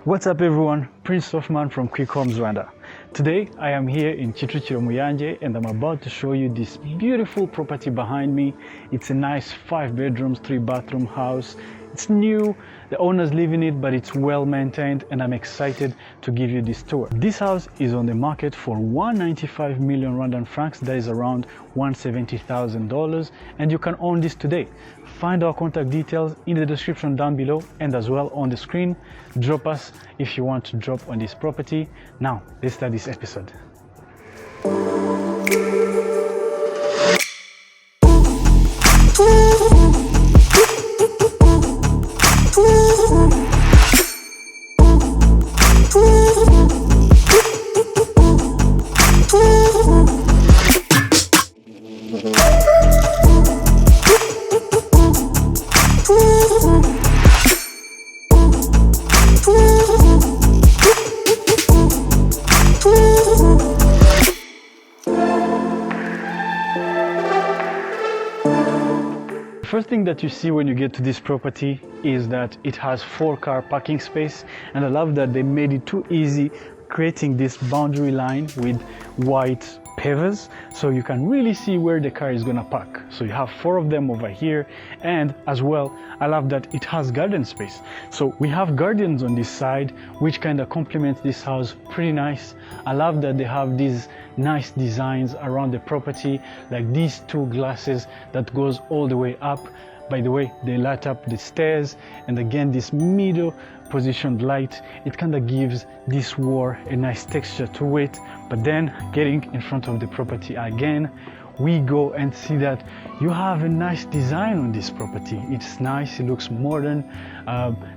What's up everyone, Prince Hoffman from Quick Homes Rwanda. Today I am here in Kicukiro, Muyange, and I'm about to show you this beautiful property behind me. It's a nice 5 bedrooms, 3 bathroom house. It's new, the owners live in it, but it's well maintained, and I'm excited to give you this tour. This house is on the market for 195 million Rwandan francs, that is around $170,000, and you can own this today. Find our contact details in the description down below and as well on the screen. Drop us if you want to drop on this property. Now, let's start this episode. First thing that you see when you get to this property is that it has 4-car parking space, and I love that they made it too easy creating this boundary line with white pavers, so you can really see where the car is gonna park. So you have 4 of them over here, and as well I love that it has garden space. So we have gardens on this side which kind of complements this house pretty nice. I love that they have these nice designs around the property, like these 2 glasses that goes all the way up. By the way, they light up the stairs, and again this middle positioned light, it kind of gives this wall a nice texture to it. But then getting in front of the property again, we go and see that you have a nice design on this property. It's nice, it looks modern.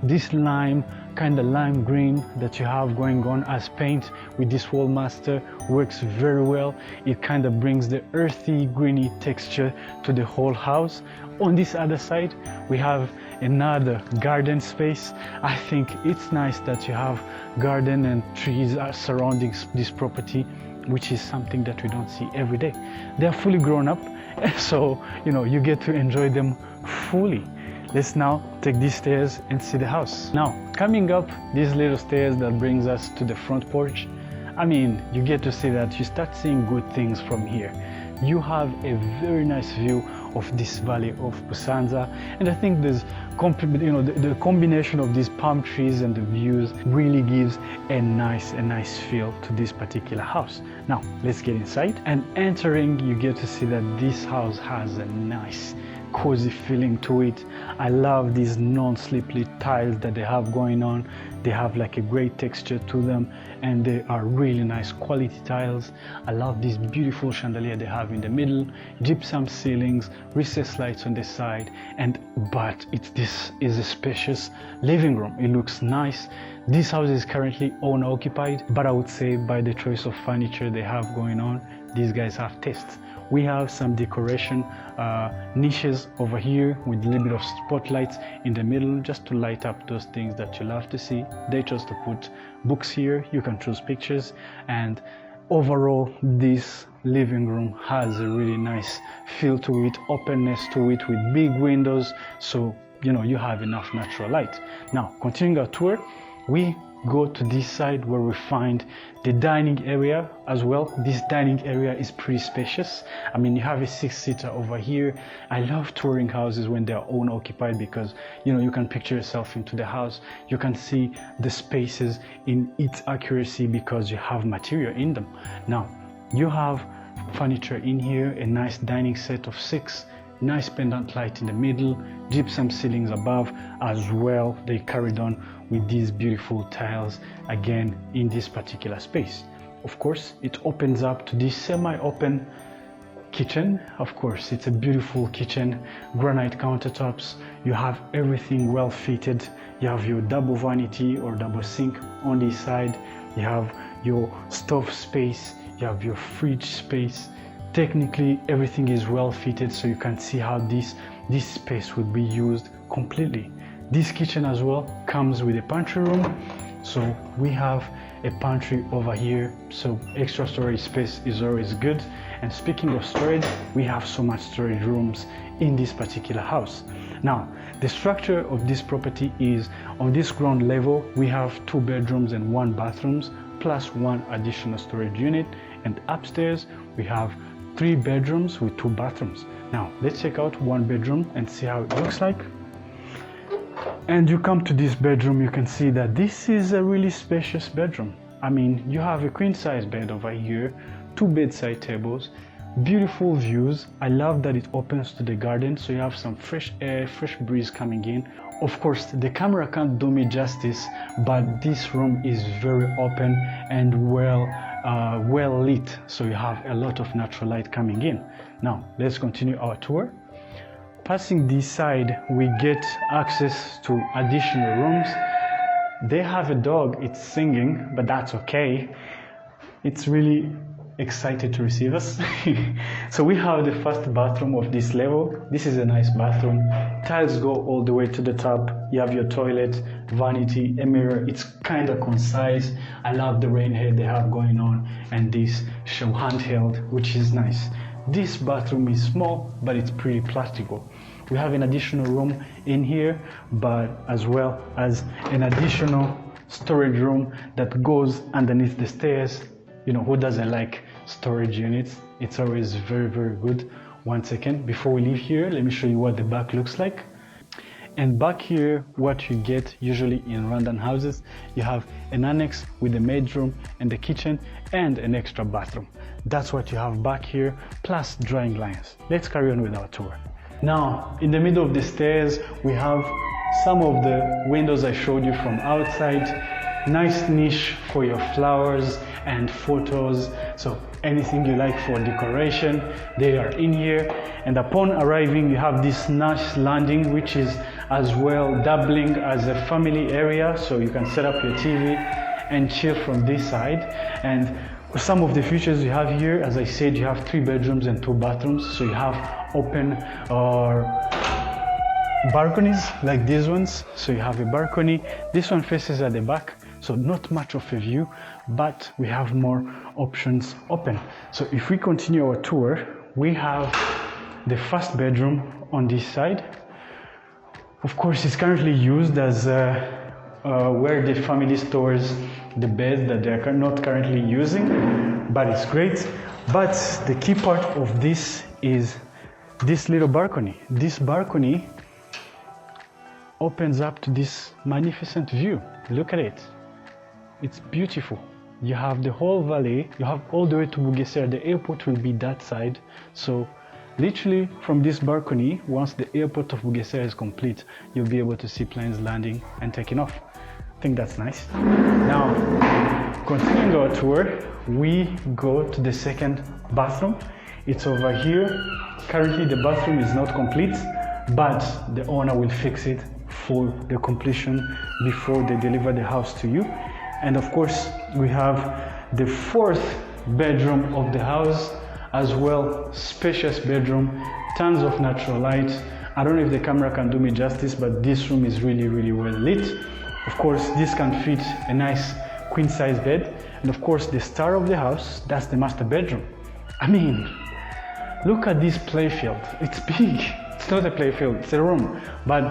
This kind of lime green that you have going on as paint with this wall master works very well. It kind of brings the earthy greeny texture to the whole house. On this other side we have another garden space. I think it's nice that you have garden and trees surrounding this property, which is something that we don't see every day. They're fully grown up, so you get to enjoy them fully. Let's now take these stairs and see the house. Now, coming up these little stairs that brings us to the front porch, I mean, you get to see that you start seeing good things from here. You have a very nice view of this valley of Busanza, and I think there's the combination of these palm trees and the views really gives a nice feel to this particular house. Now let's get inside, and entering you get to see that this house has a nice cozy feeling to it. I love these non-slippery tiles that they have going on. They have like a great texture to them, and they are really nice quality tiles. I love this beautiful chandelier they have in the middle, gypsum ceilings, recessed lights on the side, but this is a spacious living room. It looks nice. This house is currently owner occupied, but I would say by the choice of furniture they have going on, these guys have tastes. We have some decoration niches over here with a little bit of spotlights in the middle just to light up those things that you love to see. They chose to put books here, you can choose pictures, and overall this living room has a really nice feel to it, openness to it with big windows, so you have enough natural light. Now continuing our tour, we go to this side where we find the dining area as well. This dining area is pretty spacious. I mean, you have a 6-seater over here. I love touring houses when they are owner occupied because you can picture yourself into the house. You can see the spaces in its accuracy because you have material in them. Now you have furniture in here, a nice dining set of 6, nice pendant light in the middle, gypsum ceilings above as well. They carried on with these beautiful tiles again in this particular space. Of course, it opens up to this semi-open kitchen. Of course, it's a beautiful kitchen, granite countertops. You have everything well fitted. You have your double vanity or double sink on this side. You have your stove space. You have your fridge space. Technically everything is well fitted, so you can see how this space would be used completely. This kitchen as well comes with a pantry room, so we have a pantry over here, so extra storage space is always good. And speaking of storage, we have so much storage rooms in this particular house. Now, the structure of this property is on this ground level, we have 2 bedrooms and 1 bathroom, plus 1 additional storage unit. And upstairs, we have 3 bedrooms with 2 bathrooms. Now, let's check out 1 bedroom and see how it looks like. And you come to this bedroom, you can see that this is a really spacious bedroom. I mean, you have a queen size bed over here, 2 bedside tables, beautiful views. I love that it opens to the garden, so you have some fresh air, fresh breeze coming in. Of course, the camera can't do me justice, but this room is very open and well lit, so you have a lot of natural light coming in. Now, let's continue our tour. Passing this side, we get access to additional rooms. They have a dog, it's singing, but that's okay. It's really excited to receive us. So we have the first bathroom of this level. This is a nice bathroom. Tiles go all the way to the top. You have your toilet, vanity, a mirror. It's kind of concise. I love the rain head they have going on, and this show handheld, which is nice. This bathroom is small, but it's pretty practical. We have an additional room in here, but as well as an additional storage room that goes underneath the stairs. You know, who doesn't like storage units? It's always very, very good. One second, before we leave here, let me show you what the back looks like. And back here, what you get usually in Rwandan houses, you have an annex with the maid room and the kitchen and an extra bathroom. That's what you have back here, plus drying lines. Let's carry on with our tour. Now, in the middle of the stairs, we have some of the windows I showed you from outside. Nice niche for your flowers and photos. So anything you like for decoration, they are in here. And upon arriving, you have this nice landing, which is as well doubling as a family area. So you can set up your TV and chill from this side. And some of the features you have here, as I said, you have 3 bedrooms and 2 bathrooms. So you have open or balconies like these ones. So you have a balcony. This one faces at the back, so not much of a view, but we have more options open. So if we continue our tour, we have the first bedroom on this side. Of course, it's currently used as where the family stores the bed that they are not currently using, but it's great. But the key part of this is this little balcony. This balcony opens up to this magnificent view. Look at it. It's beautiful. You have the whole valley. You have all the way to Bugesera. The airport will be that side. So literally from this balcony, once the airport of Bugesera is complete, you'll be able to see planes landing and taking off. I think that's nice. Now, continuing our tour, we go to the second bathroom. It's over here. Currently the bathroom is not complete, but the owner will fix it for the completion before they deliver the house to you. And of course, we have the 4th bedroom of the house as well. Spacious bedroom, tons of natural light. I don't know if the camera can do me justice, but this room is really, really well lit. Of course, this can fit a nice queen size bed. And of course, the star of the house, that's the master bedroom. I mean, look at this playfield. It's big. It's not a playfield, it's a room. But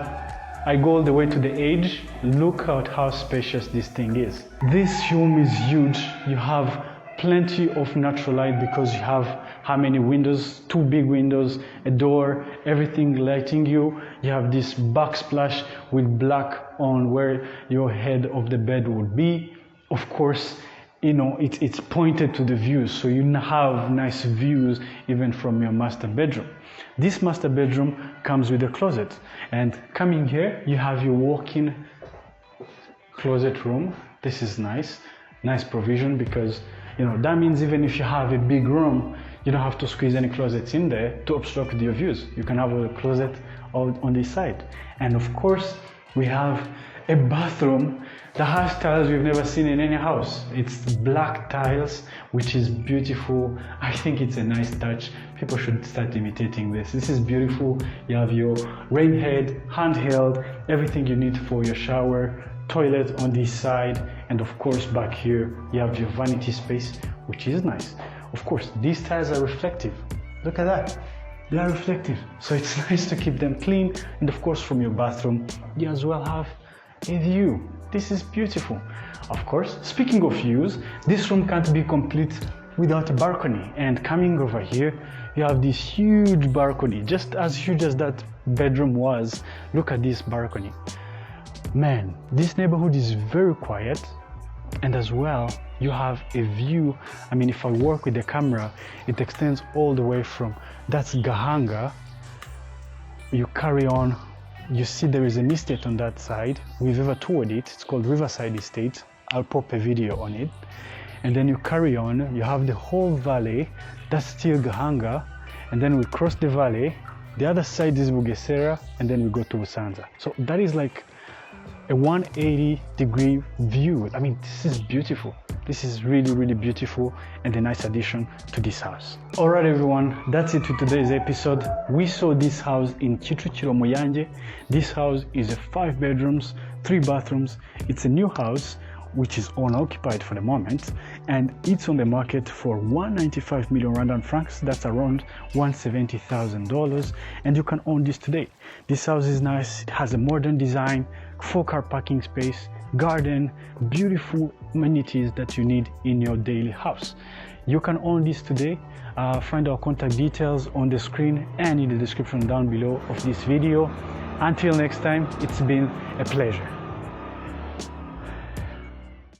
I go all the way to the edge. Look at how spacious this thing is. This room is huge. You have plenty of natural light because you have how many windows? 2 big windows, a door, everything lighting you. You have this backsplash with black on where your head of the bed would be. Of course, you know, it's pointed to the views, so you have nice views even from your master bedroom. This master bedroom comes with a closet, and coming here you have your walk-in closet room. This is nice provision, because you know that means even if you have a big room, you don't have to squeeze any closets in there to obstruct your views. You can have a closet on this side. And of course, we have a bathroom that has tiles we've never seen in any house. It's black tiles, which is beautiful. I think it's a nice touch. People should start imitating this. This is beautiful. You have your rain head, handheld, everything you need for your shower, toilet on this side, and of course back here you have your vanity space, which is nice. Of course, these tiles are reflective. Look at that. they are reflective, so it's nice to keep them clean. And of course, from your bathroom, you as well have a view. This is beautiful. Of course, speaking of views, this room can't be complete without a balcony. And coming over here, you have this huge balcony, just as huge as that bedroom was. Look at this balcony. Man, this neighborhood is very quiet, and as well, you have a view. I mean, if I work with the camera, it extends all the way from, that's Gahanga. You carry on, you see there is an estate on that side. We've ever toured it. It's called Riverside Estate. I'll pop a video on it. And then you carry on, you have the whole valley. That's still Gahanga. And then we cross the valley. The other side is Bugesera, and then we go to Busanza. So that is like a 180-degree view. I mean, this is beautiful. This is really, really beautiful and a nice addition to this house. All right, everyone, that's it for today's episode. We saw this house in Kicukiro, Muyange. This house is a 5 bedrooms, 3 bathrooms. It's a new house, which is unoccupied for the moment, and it's on the market for 195 million Rwandan francs. That's around $170,000, and you can own this today. This house is nice. It has a modern design, 4-car parking space, garden, beautiful amenities that you need in your daily house. You can own this today. Find our contact details on the screen and in the description down below of this video. Until next time, it's been a pleasure.